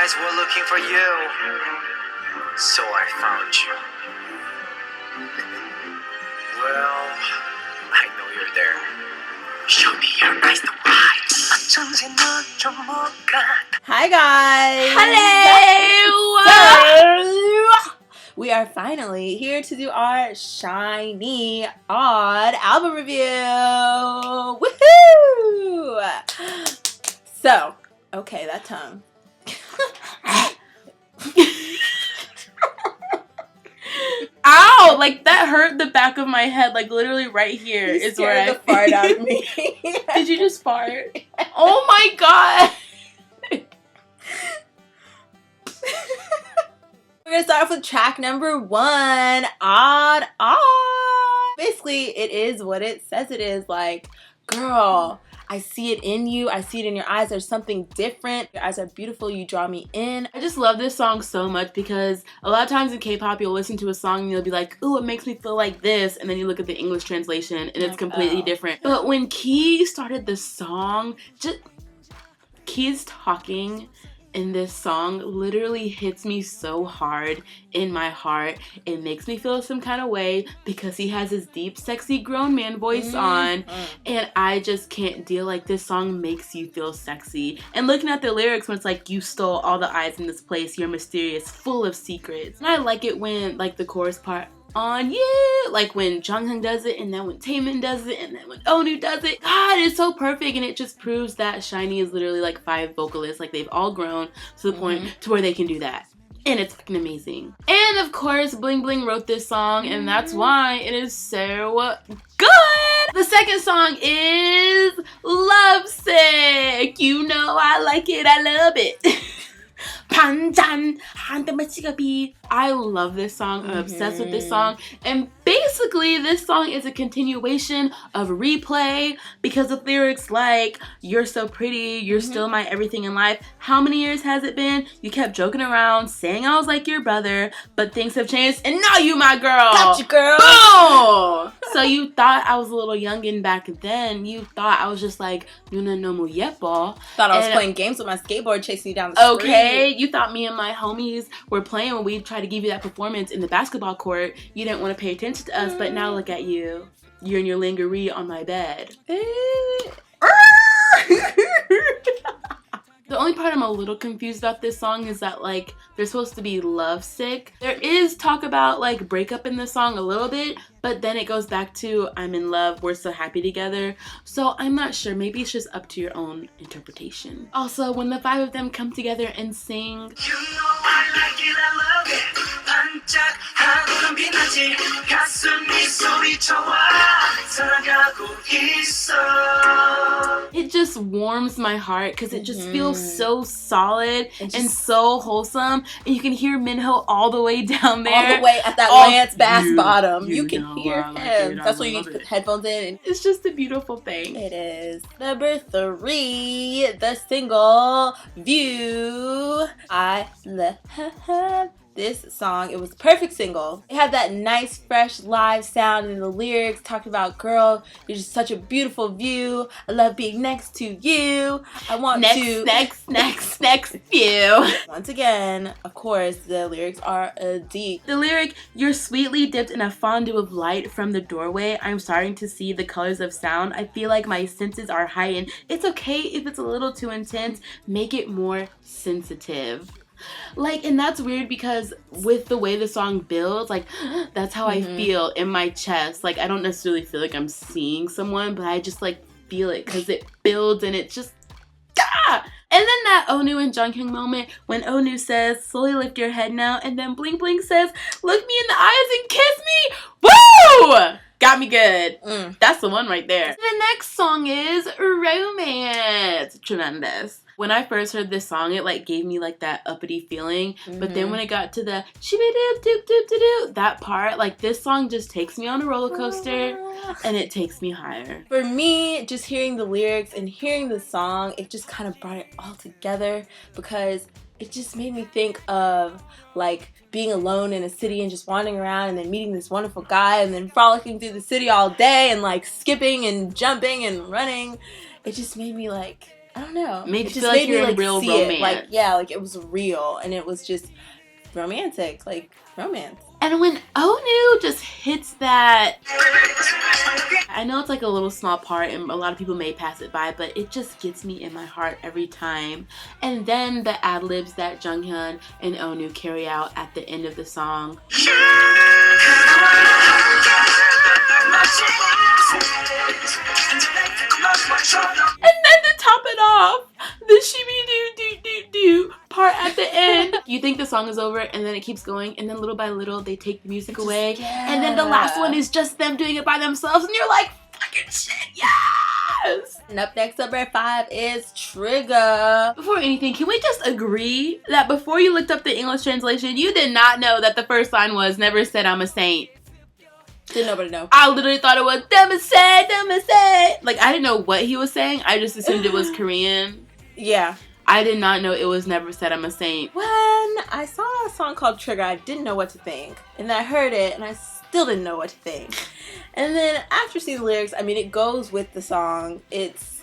eyes were looking for you, so I found you. Well, I know you're there. Show me your eyes the white. Hi guys! Hello! We are finally here to do our SHINee Odd album review! Woohoo! So, okay, that tongue. Ow! Like that hurt the back of my head. Like literally right here You is where I the fart out of me. Did you just fart? Oh my god! We're gonna start off with track number 1, Odd. Basically, it is what it says it is. Like, girl, I see it in you. I see it in your eyes. There's something different. Your eyes are beautiful. You draw me in. I just love this song so much because a lot of times in K-pop you'll listen to a song and you'll be like, ooh, it makes me feel like this, and then you look at the English translation and it's completely different. But when Key started the song, Key's talking in this song literally hits me so hard in my heart. It makes me feel some kind of way because he has his deep, sexy grown man voice on, and I just can't deal. Like, this song makes you feel sexy. And looking at the lyrics when it's like, you stole all the eyes in this place, you're mysterious, full of secrets. And I like it when, like, the chorus part, on you, like when Jungkook does it, and then when Taemin does it, and then when Onu does it. God, it's so perfect, and it just proves that SHINee is literally like 5 vocalists. Like, they've all grown to the point to where they can do that, and it's fucking amazing. And of course, Bling Bling wrote this song, and that's why it is so good. The second song is Lovesick. You know I like it, I love it. I love this song. I'm obsessed with this song. And basically, this song is a continuation of Replay because of lyrics like, you're so pretty, you're still my everything in life. How many years has it been? You kept joking around, saying I was like your brother, but things have changed, and now you my girl. Got you, girl. Boom! So you thought I was a little youngin' back then. You thought I was just like, Nuna no mu yepo. Thought I was playing games with my skateboard, chasing you down the street. Okay, you thought me and my homies were playing when we tried to give you that performance in the basketball court. You didn't want to pay attention to us, but now look at you. You're in your lingerie on my bed. The only part I'm a little confused about this song is that, like, they're supposed to be lovesick. There is talk about, like, breakup in the song a little bit, but then it goes back to, I'm in love, we're so happy together. So I'm not sure. Maybe it's just up to your own interpretation. Also, when the 5 of them come together and sing, You know I like it, I love it. 반짝하고는 빛나지. 가슴이 소리쳐와. 사랑하고 있어. it just warms my heart because it just feels so solid and so wholesome. And you can hear Minho all the way down there. All the way at that Lance Bass bottom. You can hear him. That's why you need to put headphones in. And it's just a beautiful thing. it is. Number 3, the single View. I love this song. It was a perfect single. It had that nice, fresh, live sound, and the lyrics talked about, girl, you're just such a beautiful view. I love being next to you. I want to... Next view. Once again, of course, the lyrics are deep. The lyric, you're sweetly dipped in a fondue of light from the doorway. I'm starting to see the colors of sound. I feel like my senses are heightened. It's okay if it's a little too intense. Make it more sensitive. Like, and that's weird because with the way the song builds, like, that's how I feel in my chest. Like, I don't necessarily feel like I'm seeing someone, but I just, like, feel it because it builds and it just, ah! And then that Onu and Jungkook moment when Onu says, slowly lift your head now, and then Bling Bling says, look me in the eyes and kiss me. Woo! Got me good. That's the one right there. The next song is Romance. Tremendous. When I first heard this song, it like gave me like that uppity feeling. But then when it got to the shibby-doop-doop-doop-doop, that part, like this song just takes me on a roller coaster and it takes me higher. For me, just hearing the lyrics and hearing the song, it just kind of brought it all together because it just made me think of like being alone in a city and just wandering around and then meeting this wonderful guy and then frolicking through the city all day and like skipping and jumping and running. It just made me like, I don't know. Made it you just feel like made you're me in real see it. romance. Like it was real, and it was just romantic, like romance. And when Onu just hits that, I know it's like a little small part and a lot of people may pass it by, but it just gets me in my heart every time. And then the ad-libs that Junghyun and Onu carry out at the end of the song. And then to top it off, the shimmy do part at the end. You think the song is over and then it keeps going, and then little by little they take the music away, and then the last one is just them doing it by themselves, and you're like, fucking shit, yes! And up next, number 5 is Trigger. Before anything, can we just agree that before you looked up the English translation, you did not know that the first line was "Never said I'm a saint"? Didn't nobody know. I literally thought it was "Demon say." Like, I didn't know what he was saying. I just assumed it was Korean. Yeah. I did not know it was "Never said I'm a saint." When I saw a song called Trigger, I didn't know what to think. And then I heard it, and I still didn't know what to think. And then after seeing the lyrics, I mean, it goes with the song. It's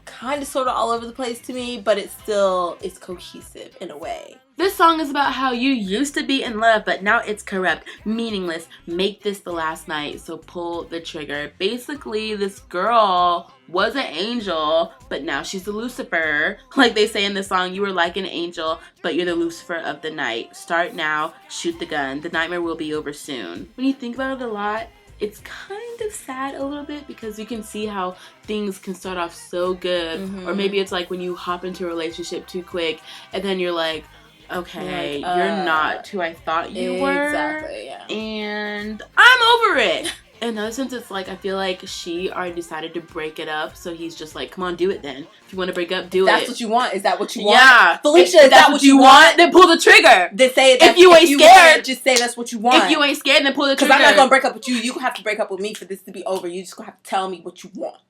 kind of sort of all over the place to me, but it still is cohesive in a way. This song is about how you used to be in love, but now it's corrupt, meaningless. Make this the last night, so pull the trigger. Basically, this girl was an angel, but now she's a Lucifer. Like they say in the song, you were like an angel, but you're the Lucifer of the night. Start now, shoot the gun. The nightmare will be over soon. When you think about it a lot, it's kind of sad a little bit because you can see how things can start off so good. Or maybe it's like when you hop into a relationship too quick and then you're like, okay, you're not who I thought you were. Exactly, yeah. And I'm over it. In another sense, it's like I feel like she already decided to break it up, so he's just like, come on, do it then. If you want to break up, do it. That's what you want? Is that what you want? Yeah. Felicia, if is that what you want? Then pull the trigger. Then say it. If you ain't scared, just say that's what you want. If you ain't scared, then pull the trigger. Because I'm not going to break up with you. You have to break up with me for this to be over. You just going to have to tell me what you want.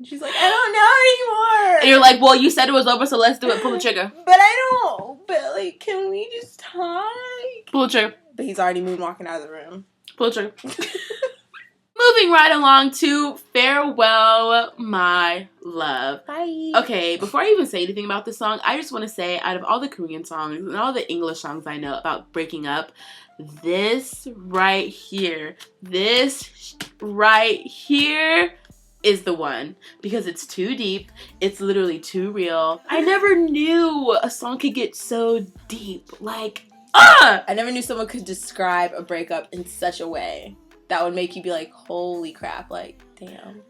She's like, I don't know anymore. And you're like, well, you said it was over, so let's do it. Pull the trigger. But I don't. But, like, can we just talk? Pull the trigger. But he's already moonwalking out of the room. Pull the trigger. Moving right along to Farewell, My Love. Bye. Okay, before I even say anything about this song, I just want to say, out of all the Korean songs and all the English songs I know about breaking up, this right here is the one, because it's too deep. It's literally too real. I never knew a song could get so deep. Like, I never knew someone could describe a breakup in such a way that would make you be like, holy crap, like, damn.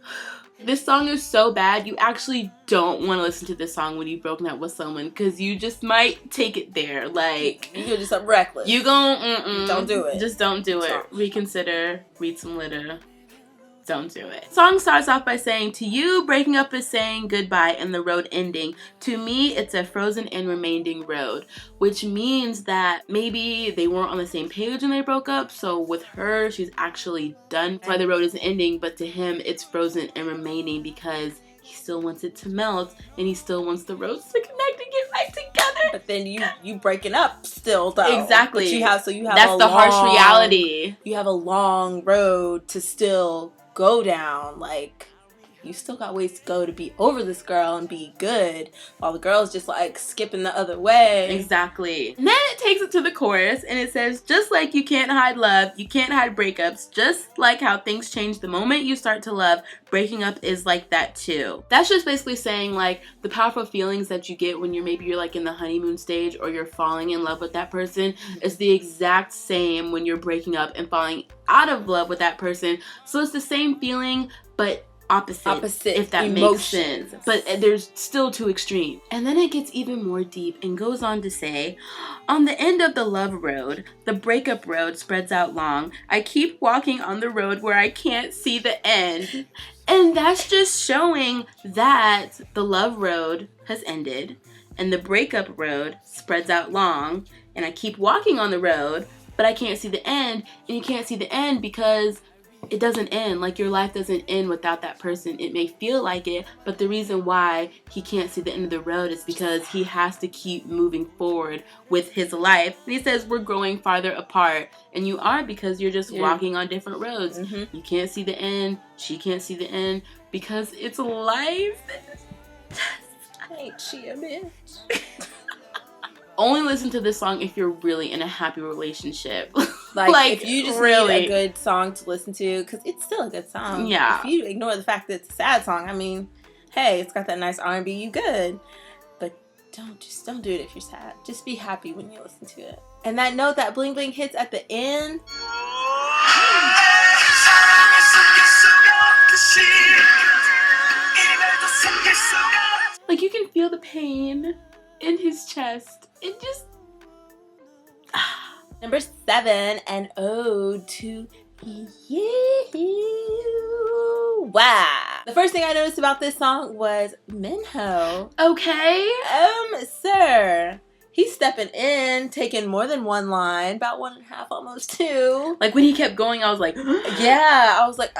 This song is so bad, you actually don't want to listen to this song when you've broken up with someone, because you just might take it there. Like, you go do something reckless. You gon' don't do it. Just don't do it. Stop. Reconsider, read some litter. Don't do it. Song starts off by saying, to you, breaking up is saying goodbye and the road ending. To me, it's a frozen and remaining road, which means that maybe they weren't on the same page when they broke up. So with her, she's actually done. That's why the road is ending, but to him, it's frozen and remaining because he still wants it to melt and he still wants the roads to connect and get back together. But then you breaking up still, though. Exactly. But you have That's the harsh reality. You have a long road to still go down. Like, you still got ways to go to be over this girl and be good, while the girl's just like skipping the other way. Exactly. And then it takes it to the chorus and it says, just like you can't hide love, you can't hide breakups, just like how things change the moment you start to love, breaking up is like that too. That's just basically saying like the powerful feelings that you get when you're like in the honeymoon stage or you're falling in love with that person is the exact same when you're breaking up and falling out of love with that person. So it's the same feeling, but opposite, if that makes sense. But there's still two extremes. And then it gets even more deep and goes on to say, on the end of the love road, the breakup road spreads out long. I keep walking on the road where I can't see the end. And that's just showing that the love road has ended and the breakup road spreads out long, and I keep walking on the road, but I can't see the end. And you can't see the end because it doesn't end. Like, your life doesn't end without that person. It may feel like it, but the reason why he can't see the end of the road is because he has to keep moving forward with his life. And he says we're growing farther apart, and you are, because you're just walking on different roads. You can't see the end. She can't see the end because it's life. Ain't she a bitch? Only listen to this song if you're really in a happy relationship. Like if you just really need a good song to listen to, because it's still a good song. Yeah. If you ignore the fact that it's a sad song, I mean, hey, it's got that nice R&B, you good. But don't do it if you're sad. Just be happy when you listen to it. And that note that bling bling hits at the end. Like, you can feel the pain in his chest. It just... Number 7, an Ode to You. Wow. The first thing I noticed about this song was Minho. Okay. Sir. He's stepping in, taking more than one line, about 1.5, almost 2. Like, when he kept going, I was like... Yeah, I was like...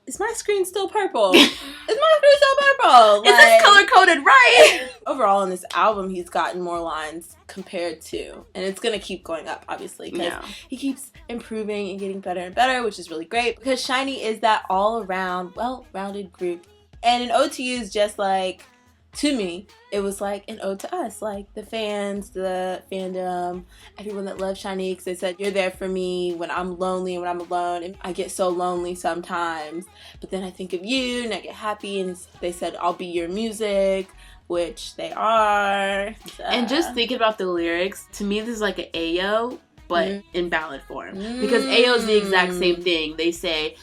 is my screen still purple? Is my screen still purple? Is this color-coded right? Overall, in this album, he's gotten more lines compared to, and it's going to keep going up, obviously, because he keeps improving and getting better and better, which is really great, because SHINee is that all-around, well-rounded group. And an Ode to You is just like, to me, it was like an ode to us, like the fans, the fandom, everyone that loves SHINee, because they said, you're there for me when I'm lonely and when I'm alone, and I get so lonely sometimes, but then I think of you and I get happy, and they said, I'll be your music, which they are. And just thinking about the lyrics, to me this is like an Ayo, but in ballad form, because Ayo is the exact same thing. They say,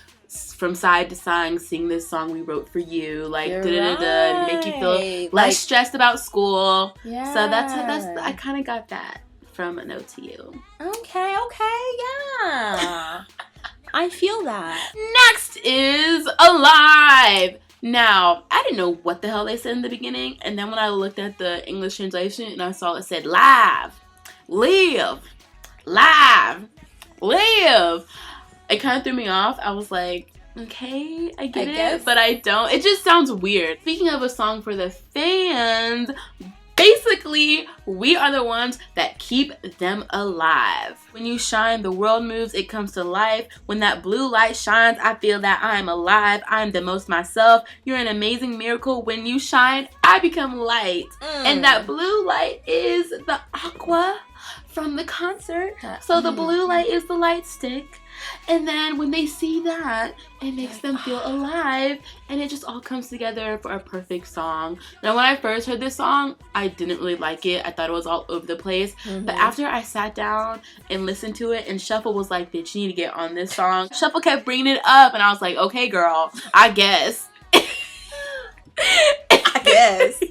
from side to side, sing this song we wrote for you, like da-da-da-da, make you feel less stressed about school. Yeah. So that's I kind of got that from an Ode to You. Okay, yeah. I feel that. Next is Alive. Now, I didn't know what the hell they said in the beginning, and then when I looked at the English translation and I saw it said live, live, live, live. It kind of threw me off. I was like, okay, I get it, but I don't. It just sounds weird. Speaking of a song for the fans, basically, we are the ones that keep them alive. When you shine, the world moves, it comes to life. When that blue light shines, I feel that I am alive. I am the most myself. You're an amazing miracle. When you shine, I become light. And that blue light is the aqua from the concert. So the blue light is the light stick. And then when they see that, it makes them feel alive, and it just all comes together for a perfect song. Now, when I first heard this song, I didn't really like it. I thought it was all over the place. But after I sat down and listened to it, and Shuffle was like, bitch, you need to get on this song. Shuffle kept bringing it up, and I was like, okay, girl, I guess. I guess.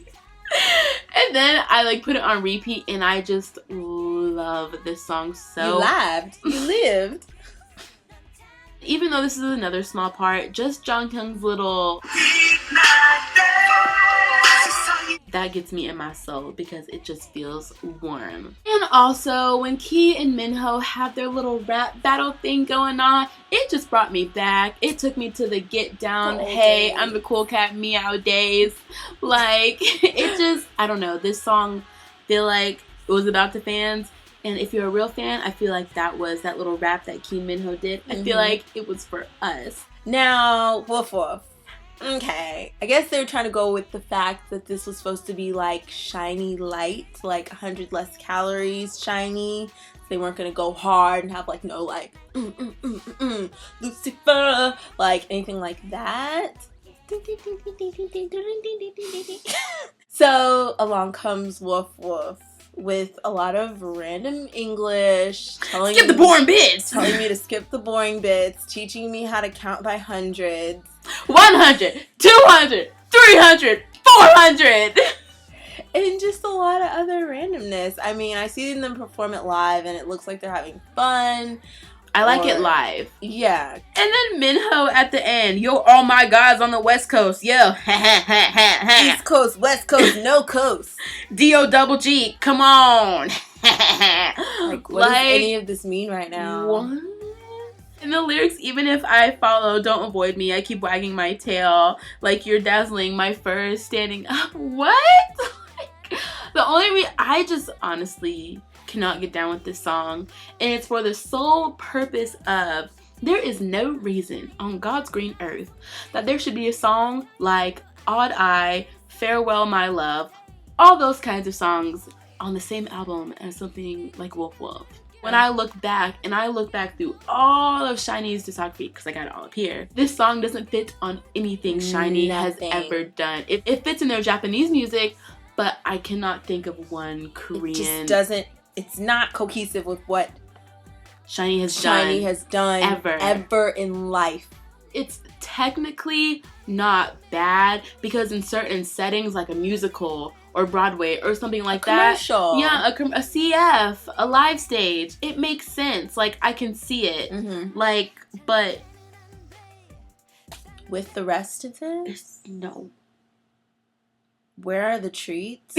And then I like put it on repeat, and I just love this song so. You laughed. You lived. Even though this is another small part, just Jonghyun's little that gets me in my soul because it just feels warm. And also, when Key and Minho have their little rap battle thing going on, it just brought me back. It took me to the get down, hey, I'm the cool cat meow days. Like, it just, I don't know, this song feel like it was about the fans. And if you're a real fan, I feel like that was that little rap that Key Minho did. I feel like it was for us. Now, Woof Woof. Okay. I guess they were trying to go with the fact that this was supposed to be like SHINee light, like 100 less calories SHINee. They weren't going to go hard and have like no like, Lucifer, like anything like that. So along comes Woof Woof with a lot of random English, skip the boring bits, telling me to skip the boring bits, teaching me how to count by hundreds. 100, 200, 300, 400. And just a lot of other randomness. I mean, I see them perform it live and it looks like they're having fun. I like it live. Yeah. And then Minho at the end. Yo, all my guys on the West Coast. Yo. East Coast, West Coast, no coast. D-O-double-G. Come on. Like, what does any of this mean right now? What? In the lyrics, even if I follow, don't avoid me. I keep wagging my tail like you're dazzling. My fur is standing up. What? Like, the only I just honestly cannot get down with this song, and it's for the sole purpose of there is no reason on God's green earth that there should be a song like Odd Eye, Farewell My Love, all those kinds of songs on the same album as something like Woof Woof. When I look back, and I look back through all of SHINee's discography, because I got it all up here, this song doesn't fit on anything SHINee has ever done. It fits in their Japanese music, but I cannot think of one Korean. It just doesn't, it's not cohesive with what SHINee has done ever in life. It's technically not bad because in certain settings like a musical or Broadway or something like commercial. Yeah, a CF, a live stage, it makes sense. Like, I can see it. Like, but with the rest of it, no. Where are the treats?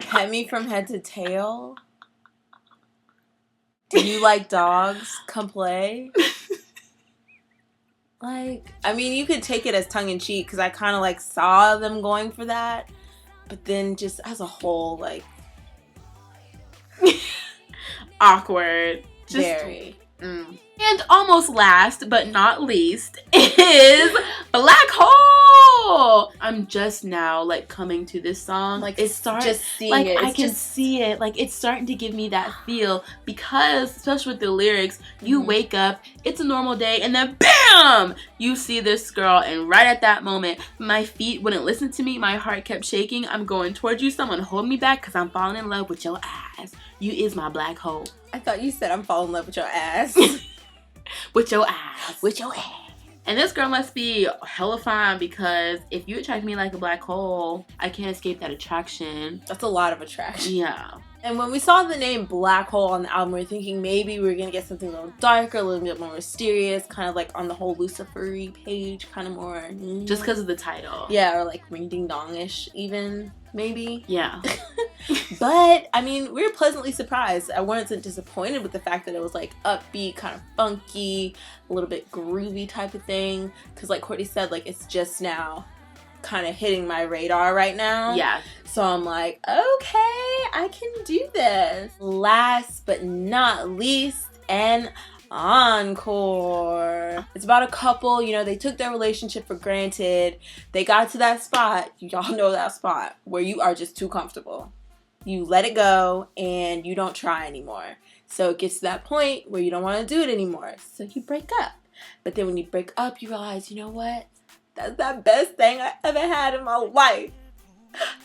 Pet me from head to tail. Do you like dogs? Come play. Like, I mean, you could take it as tongue-in-cheek because I kind of, like, saw them going for that. But then just as a whole, like... awkward. Just very. And almost last, but not least, is Black Hole! I'm just now, like, coming to this song. Like, it's starting, just seeing like, it. I can see it. Like, it's starting to give me that feel because, especially with the lyrics, you wake up, it's a normal day, and then BAM! You see this girl, and right at that moment, my feet wouldn't listen to me. My heart kept shaking. I'm going towards you. Someone hold me back because I'm falling in love with your ass. You is my black hole. I thought you said I'm falling in love with your ass. With your ass. With your ass. And this girl must be hella fine because if you attract me like a black hole, I can't escape that attraction. That's a lot of attraction. Yeah. And when we saw the name Black Hole on the album, we were thinking maybe we were going to get something a little darker, a little bit more mysterious, kind of like on the whole Lucifer-y page, kind of more... Just because of the title. Yeah, or like Ring Ding Dong-ish even, maybe. Yeah. But, I mean, we were pleasantly surprised. I wasn't disappointed with the fact that it was like upbeat, kind of funky, a little bit groovy type of thing. Because like Courtney said, like it's just now kind of hitting my radar right now. Yeah. So I'm like, okay, I can do this. Last but not least, an Encore. It's about a couple, you know, they took their relationship for granted. They got to that spot, y'all know that spot, where you are just too comfortable. You let it go and you don't try anymore. So it gets to that point where you don't want to do it anymore. So you break up. But then when you break up, you realize, you know what? That's the best thing I ever had in my life.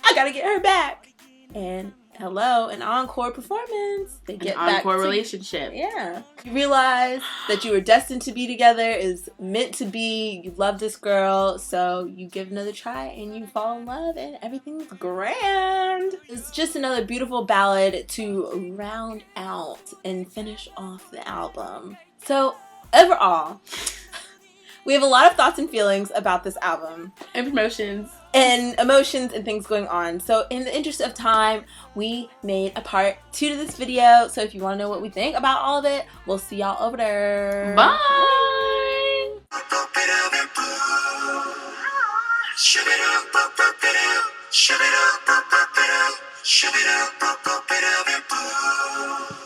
I gotta get her back. And hello, an encore performance. They get an encore relationship. Yeah. You realize that you were destined to be together, is meant to be. You love this girl, so you give another try and you fall in love and everything's grand. It's just another beautiful ballad to round out and finish off the album. So overall, we have a lot of thoughts and feelings about this album. And promotions. And emotions and things going on. So in the interest of time, we made a part 2 to this video. So if you want to know what we think about all of it, we'll see y'all over there. Bye! Shove it up,